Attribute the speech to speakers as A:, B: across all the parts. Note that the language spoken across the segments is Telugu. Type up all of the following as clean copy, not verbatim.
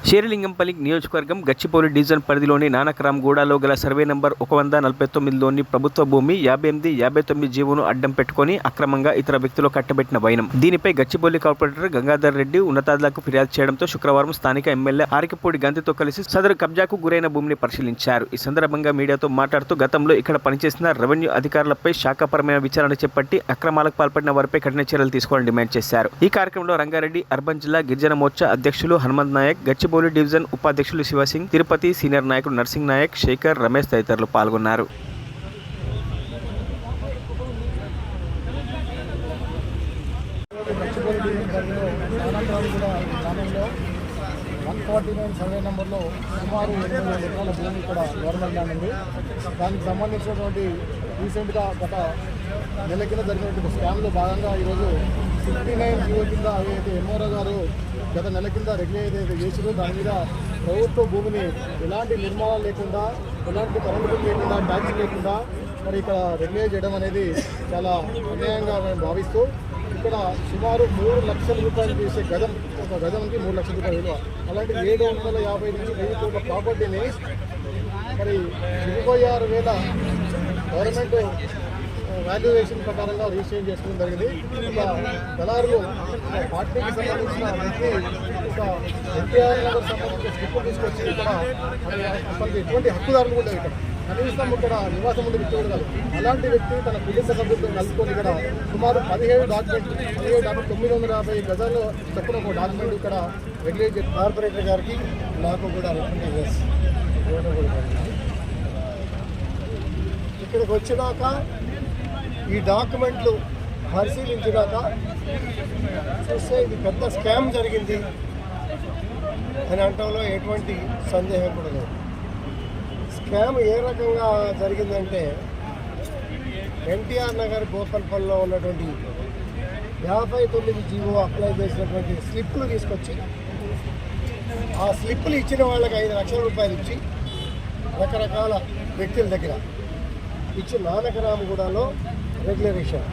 A: శేరిలింగంపల్లి నియోజకవర్గం గచ్చిబౌలి డివిజన్ పరిధిలోని నానక్రామ్గూడలో గల సర్వే నంబర్ 149లోని ప్రభుత్వ భూమి 58, 59 జీవోను అడ్డం పెట్టుకుని అక్రమంగా ఇతర వ్యక్తులు కట్టబెట్టిన వైనం. దీనిపై గచ్చిబౌలి కార్పొరేటర్ గంగాధర్ రెడ్డి ఉన్నతాధికారులకు ఫిర్యాదు చేయడంతో శుక్రవారం స్థానిక ఎమ్మెల్యే ఆరికపూడి గంతితో కలిసి సదరు కబ్జాకు గురైన భూమిని పరిశీలించారు. ఈ సందర్భంగా మీడియాతో మాట్లాడుతూ గతంలో ఇక్కడ పనిచేసిన రెవెన్యూ అధికారులపై శాఖాపరమైన విచారణ చేపట్టి అక్రమాలకు పాల్పడిన వారిపై కఠిన చర్యలు తీసుకోవాలని డిమాండ్ చేశారు. ఈ కార్యక్రమంలో రంగారెడ్డి అర్బన్ జిల్లా గిరిజన మోర్చా అధ్యక్షులు హనుమంత్ నాయక్, గచ్చిబౌలి డివిజన్ ఉపాధ్యక్షులు శివసింగ్, తిరుపతి సీనియర్ నాయకుడు నర్సింగ్ నాయక్, శేఖర్, రమేష్ తదితరులు పాల్గొన్నారు.
B: సర్వే నెంబర్లో సుమారు 800 ఎకరాల భూమి ఇక్కడ గవర్నమెంట్ ల్యాండ్ ఉంది. దానికి సంబంధించినటువంటి రీసెంట్గా గత నెల కింద జరిగినటువంటి స్కామ్లో భాగంగా ఈరోజు 69 జీవో కింద ఏదైతే ఎంఆర్ఓ గారు గత నెల కింద రెగ్యులర్ ఏదైతే చేసిందో దాని మీద ప్రభుత్వ భూమిని ఎలాంటి నిర్మాణాలు లేకుండా, ఎలాంటి కరెంటు బిల్ లేకుండా, ట్యాక్స్ లేకుండా మరి ఇక్కడ రెగ్యులర్ చేయడం అనేది చాలా అన్యాయంగా మేము భావిస్తూ ఇక్కడ సుమారు 3 లక్షల రూపాయలు చేసే గజం, ఒక గజంకి 3 లక్షల రూపాయలు విలువ, అలాంటి 750 నుంచి 1000 కోట్ల ప్రాపర్టీని మరి 26,000 గవర్నమెంట్ వాల్యుయేషన్ ప్రకారంగా రిజిస్ట్రేషన్ చేసుకోవడం జరిగింది. ఒక దళారులు పార్టీకి సంబంధించిన వ్యక్తి ఒక ఎన్టీఆర్ నగర్ సంబంధించిన స్లిప్పు తీసుకొచ్చి ఇక్కడ మనకి ఎటువంటి హక్కుదారులు కూడా ఇక్కడ కనీసం ఇక్కడ నివాసం ఉండే వ్యక్తి కూడా కాదు. అలాంటి వ్యక్తి తన కుటుంబ సభ్యులతో కలుసుకొని ఇక్కడ సుమారు 17 డాక్యుమెంట్ 950 గజాలు చొప్పున ఒక డాక్యుమెంట్ ఇక్కడ రెగ్యులేట్ చేసి కార్పొరేటర్ గారికి నాకు కూడా రిప్రజెంటేషన్స్ ఇవ్వడం కూడా జరిగింది. ఇక్కడికి వచ్చినాక ఈ డాక్యుమెంట్లు పరిశీలించినాక చూస్తే ఇది పెద్ద స్కామ్ జరిగింది అని అంటంలో ఎటువంటి సందేహం కూడా లేదు. స్కామ్ ఏ రకంగా జరిగిందంటే ఎన్టీఆర్ నగర్ గోపల్పల్లిలో ఉన్నటువంటి 59 జీవో అప్లై చేసినటువంటి స్లిప్పులు తీసుకొచ్చి ఆ స్లిప్పులు ఇచ్చిన వాళ్ళకి 5 లక్షల రూపాయలు ఇచ్చి రకరకాల వ్యక్తుల దగ్గర ఇచ్చి నానక్రామ్గూడలో రెగ్యులరేషన్.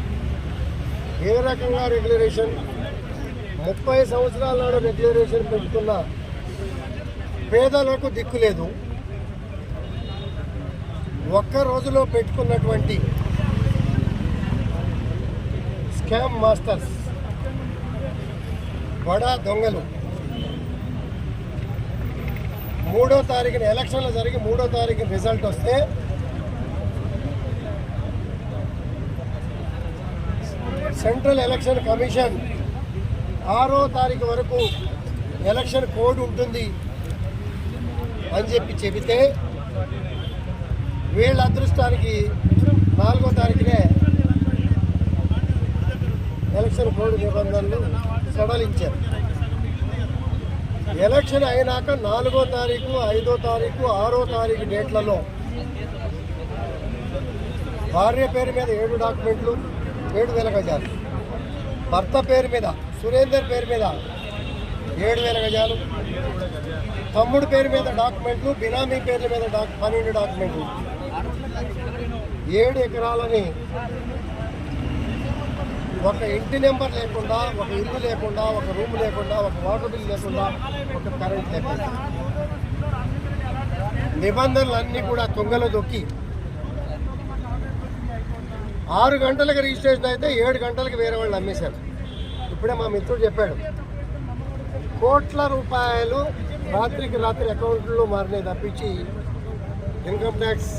B: ఏ రకంగా రెగ్యులరేషన్? 30 సంవత్సరాల నాడు రెగ్యులరేషన్ పెట్టుకున్న పేదలకు దిక్కు లేదు. ఒక్క రోజులో పెట్టుకున్నటువంటి స్కామ్ మాస్టర్స్, బడా దొంగలు 3వ తారీఖున ఎలక్షన్లు జరిగి 3వ తారీఖున రిజల్ట్ వస్తే సెంట్రల్ ఎలక్షన్ కమిషన్ 6వ తారీఖు వరకు ఎలక్షన్ కోడ్ ఉంటుంది అని చెబితే వీళ్ళ అదృష్టానికి 4వ తారీఖునే ఎలక్షన్ కోడ్ నిబంధనలు సడలించారు. ఎలక్షన్ అయినాక 4వ తారీఖు, 5వ తారీఖు, 6వ తారీఖు డేట్లలో భార్య పేరు మీద 7 డాక్యుమెంట్లు 7,000 గజాలు, భర్త పేరు మీద సురేందర్ పేరు మీద 7,000 గజాలు, తమ్ముడు పేరు మీద డాక్యుమెంట్లు, బినామీ పేర్ల మీద 12 డాక్యుమెంట్లు, 7 ఎకరాలని ఒక ఇంటి నెంబర్ లేకుండా, ఒక ఇల్లు లేకుండా, ఒక రూమ్ లేకుండా, ఒక వాటర్ బిల్ లేకుండా, ఒక కరెంట్ లేకుండా నిబంధనలన్నీ కూడా తుంగలో దొక్కి 6 గంటలకు రిజిస్ట్రేషన్ అయితే 7 గంటలకు వేరే వాళ్ళు అమ్మేశారు. ఇప్పుడే మా మిత్రుడు చెప్పాడు, కోట్ల రూపాయలు రాత్రికి రాత్రి అకౌంట్లో మారినాయి తప్పించి ఇన్కమ్ ట్యాక్స్,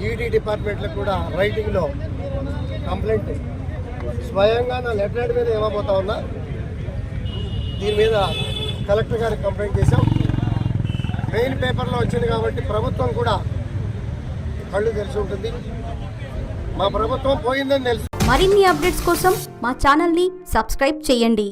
B: ఈడీ డిపార్ట్మెంట్లకు కూడా రైటింగ్లో కంప్లైంట్ స్వయంగా నా లెటర్ మీద ఇవ్వబోతా ఉన్నా. దీని మీద కలెక్టర్ గారికి కంప్లైంట్ చేశాం. మెయిన్ పేపర్లో వచ్చింది కాబట్టి ప్రభుత్వం కూడా కళ్ళు తెరిచి ఉంటుంది. మా ప్రభుత్వం పోయిందని తెలుసు.
C: మరిన్ని అప్డేట్స్ కోసం మా ఛానల్ని సబ్స్క్రైబ్ చేయండి.